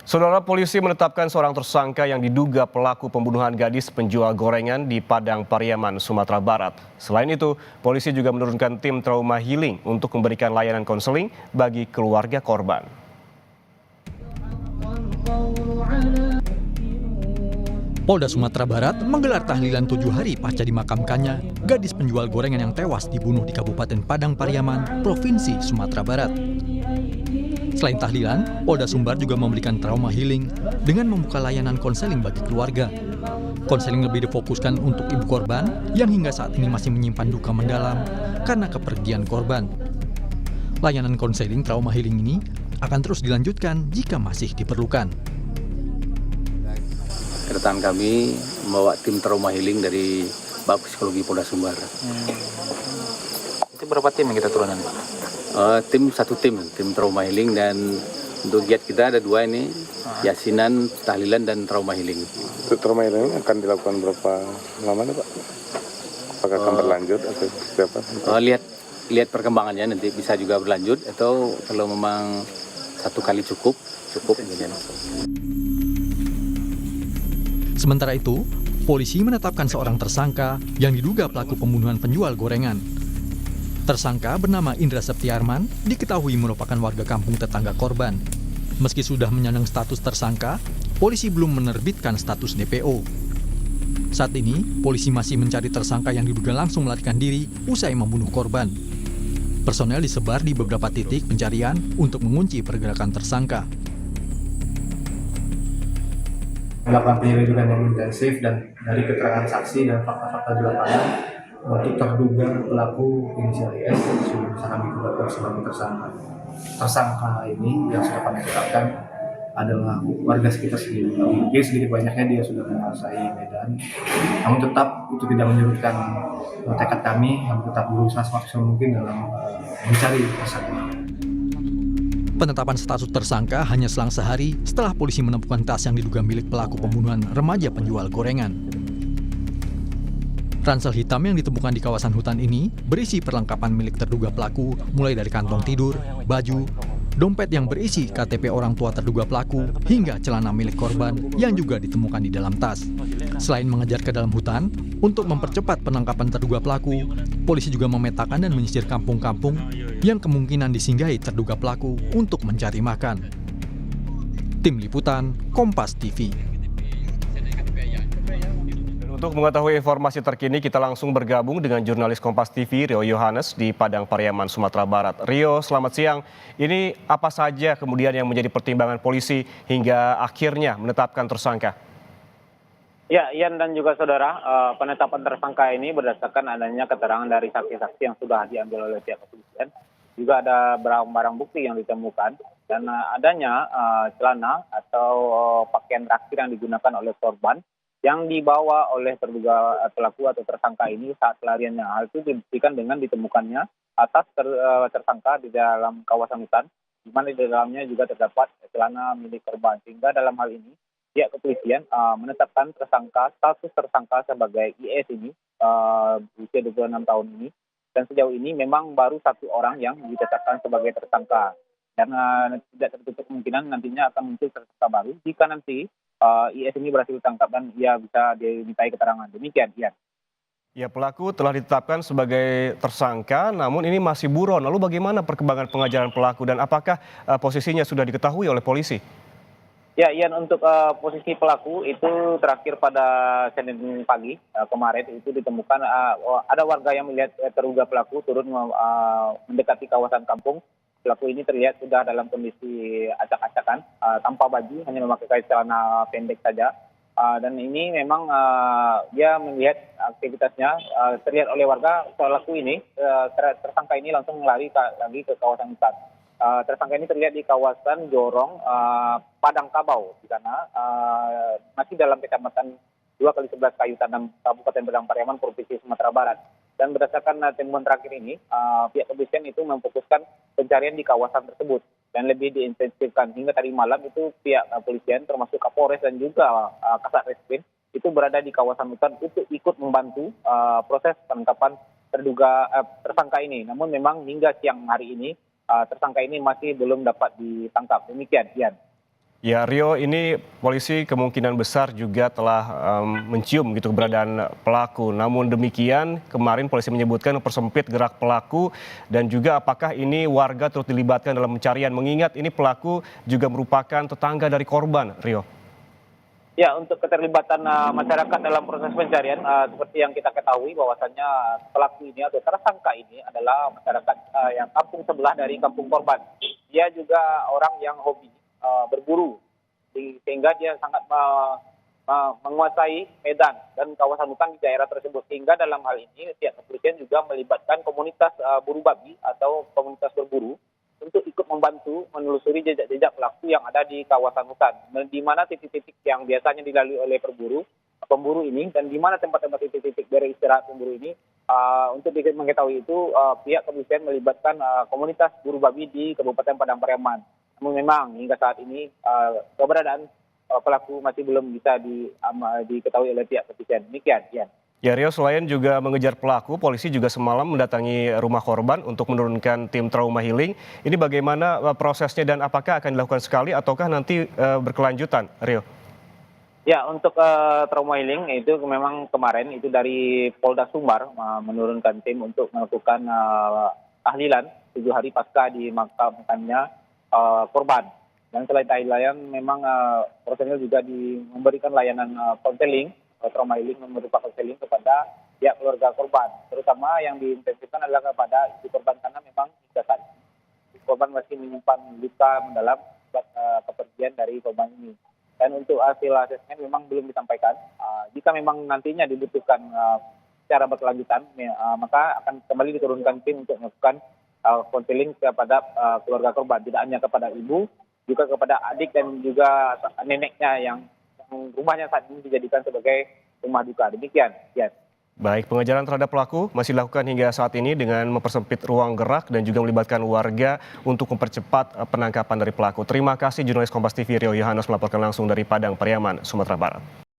Saudara, polisi menetapkan seorang tersangka yang diduga pelaku pembunuhan gadis penjual gorengan di Padang Pariaman, Sumatera Barat. Selain itu, polisi juga menurunkan tim trauma healing untuk memberikan layanan konseling bagi keluarga korban. Polda Sumatera Barat menggelar tahlilan 7 hari pasca dimakamkannya gadis penjual gorengan yang tewas dibunuh di Kabupaten Padang Pariaman, Provinsi Sumatera Barat. Selain tahlilan, Polda Sumbar juga memberikan trauma healing dengan membuka layanan konseling bagi keluarga. Konseling lebih difokuskan untuk ibu korban yang hingga saat ini masih menyimpan duka mendalam karena kepergian korban. Layanan konseling trauma healing ini akan terus dilanjutkan jika masih diperlukan. Rekan kami membawa tim trauma healing dari Bak Psikologi Polda Sumbar. Itu berapa tim yang kita turunkan, Pak? Tim trauma healing, dan untuk giat kita ada 2 ini, yasinan, tahlilan, dan trauma healing. Untuk trauma healing akan dilakukan berapa lama nih, Pak? Apakah akan berlanjut atau seperti apa? Lihat perkembangannya, nanti bisa juga berlanjut atau kalau memang 1 kali cukup. Sementara itu, polisi menetapkan seorang tersangka yang diduga pelaku pembunuhan penjual gorengan. Tersangka bernama Indra Septiarman diketahui merupakan warga kampung tetangga korban. Meski sudah menyandang status tersangka, polisi belum menerbitkan status DPO. Saat ini, polisi masih mencari tersangka yang diduga langsung melarikan diri usai membunuh korban. Personel disebar di beberapa titik pencarian untuk mengunci pergerakan tersangka. Melakukan penyelidikan yang intensif dan dari keterangan saksi dan fakta-fakta di lapangan untuk terduga pelaku inisial IS sudah bisa kami tetapkan sebagai tersangka. Tersangka ini yang sudah kami tetapkan adalah warga sekitar sendiri. Mungkin sedikit banyaknya dia sudah menguasai Medan. Namun tetap itu tidak menyurutkan tekad kami yang tetap berusaha semaksimal mungkin dalam mencari tersangka. Penetapan status tersangka hanya selang sehari setelah polisi menemukan tas yang diduga milik pelaku pembunuhan remaja penjual gorengan. Ransel hitam yang ditemukan di kawasan hutan ini berisi perlengkapan milik terduga pelaku, mulai dari kantong tidur, baju, dompet yang berisi KTP orang tua terduga pelaku, hingga celana milik korban yang juga ditemukan di dalam tas. Selain mengejar ke dalam hutan, untuk mempercepat penangkapan terduga pelaku, polisi juga memetakan dan menyisir kampung-kampung yang kemungkinan disinggahi terduga pelaku untuk mencari makan. Tim Liputan, Kompas TV. Untuk mengetahui informasi terkini, kita langsung bergabung dengan jurnalis Kompas TV, Rio Yohanes di Padang Pariaman, Sumatera Barat. Rio, selamat siang. Ini apa saja kemudian yang menjadi pertimbangan polisi hingga akhirnya menetapkan tersangka? Ya, Ian dan juga saudara, penetapan tersangka ini berdasarkan adanya keterangan dari saksi-saksi yang sudah diambil oleh pihak kepolisian. Juga ada barang-barang bukti yang ditemukan dan adanya celana atau pakaian terakhir yang digunakan oleh korban yang dibawa oleh terduga pelaku atau tersangka ini saat pelariannya. Hal itu dibuktikan dengan ditemukannya atas tersangka di dalam kawasan hutan, di mana di dalamnya juga terdapat celana milik korban. Sehingga dalam hal ini pihak kepolisian menetapkan status tersangka sebagai IS ini usia 26 tahun ini, dan sejauh ini memang baru 1 orang yang ditetapkan sebagai tersangka. Dan tidak tertutup kemungkinan nantinya akan muncul tersangka baru jika nanti IS ini berhasil ditangkap dan ia bisa dimintai keterangan. Demikian, Ian. Ya, pelaku telah ditetapkan sebagai tersangka, namun ini masih buron. Lalu bagaimana perkembangan pengajaran pelaku dan apakah posisinya sudah diketahui oleh polisi? Ya, Ian, untuk posisi pelaku itu terakhir pada Senin pagi kemarin itu ditemukan ada warga yang melihat terduga pelaku turun mendekati kawasan kampung. Pelaku ini terlihat sudah dalam kondisi acak-acakan, tanpa baju, hanya memakai celana pendek saja. Dan ini memang dia melihat aktivitasnya, terlihat oleh warga pelaku ini, tersangka ini langsung lari lagi ke kawasan hutan. Tersangka ini terlihat di kawasan Jorong, Padang Kabau, di sana masih dalam kecamatan 2x11 Kayu Tanam, Kabupaten Padang Pariaman, Provinsi Sumatera Barat. Dan berdasarkan temuan terakhir ini, pihak kepolisian itu memfokuskan pencarian di kawasan tersebut dan lebih diintensifkan. Hingga tadi malam itu pihak kepolisian termasuk Kapolres dan juga Kasat Reskrim itu berada di kawasan hutan untuk ikut membantu proses penangkapan tersangka ini. Namun memang hingga siang hari ini tersangka ini masih belum dapat ditangkap. Demikian, Ian. Ya Rio, ini polisi kemungkinan besar juga telah mencium gitu keberadaan pelaku. Namun demikian kemarin polisi menyebutkan mempersempit gerak pelaku dan juga apakah ini warga turut dilibatkan dalam pencarian mengingat ini pelaku juga merupakan tetangga dari korban, Rio. Ya, untuk keterlibatan masyarakat dalam proses pencarian, seperti yang kita ketahui bahwasannya pelaku ini atau tersangka ini adalah masyarakat yang kampung sebelah dari kampung korban. Dia juga orang yang hobi berburu, sehingga dia sangat menguasai medan dan kawasan hutan di daerah tersebut. Sehingga dalam hal ini pihak kepolisian juga melibatkan komunitas buru babi atau komunitas berburu untuk ikut membantu menelusuri jejak-jejak pelaku yang ada di kawasan hutan, di mana titik-titik yang biasanya dilalui oleh pemburu ini dan di mana tempat-tempat titik-titik beristirahat pemburu ini. Untuk mengetahui itu, pihak kepolisian melibatkan komunitas buru babi di Kabupaten Padang Pariaman. Namun memang hingga saat ini keberadaan pelaku masih belum bisa diketahui oleh pihak kepolisian. Demikian, Ian. Ya Rio, selain juga mengejar pelaku, polisi juga semalam mendatangi rumah korban untuk menurunkan tim trauma healing. Ini bagaimana prosesnya dan apakah akan dilakukan sekali ataukah nanti berkelanjutan, Rio? Ya, untuk trauma healing itu memang kemarin itu dari Polda Sumbar menurunkan tim untuk melakukan tahlilan 7 hari pasca dimakamkannya korban. Dan selain tahlilan memang personil juga memberikan layanan konseling, trauma healing berupa konseling kepada pihak keluarga korban. Terutama yang diintensifkan adalah kepada ibu korban karena memang hingga saat ini korban masih menyimpan luka mendalam akibat kepergian dari korban ini. Dan untuk hasil asesmen memang belum disampaikan. Jika memang nantinya dibutuhkan secara berkelanjutan, maka akan kembali diturunkan tim untuk melakukan konseling kepada keluarga korban. Tidak hanya kepada ibu, juga kepada adik dan juga neneknya yang rumahnya saat ini dijadikan sebagai rumah duka. Demikian. Ya. Baik, pengejaran terhadap pelaku masih dilakukan hingga saat ini dengan mempersempit ruang gerak dan juga melibatkan warga untuk mempercepat penangkapan dari pelaku. Terima kasih jurnalis Kompas TV Rio Yohanes melaporkan langsung dari Padang Pariaman, Sumatera Barat.